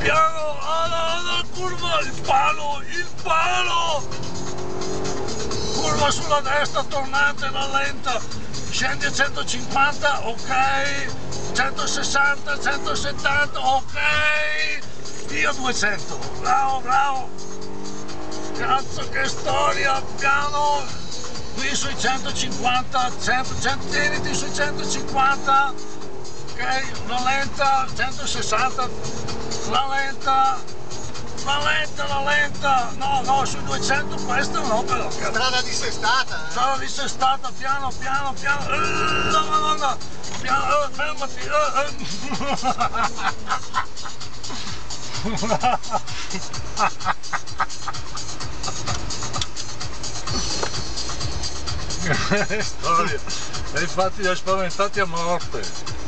piano, la curva, il palo, curva sulla destra, tornante, la lenta, scendi a 150, ok, 160, 170, ok, io 200, bravo, cazzo che storia, piano, qui sui 150, 100, tieniti sui 150, ok, la lenta, 160, la lenta, no, sui 200 questo no però. Strada dissestata. Strada dissestata, piano, la madonna, piano, fermati, Storia, e infatti li ho spaventati a morte.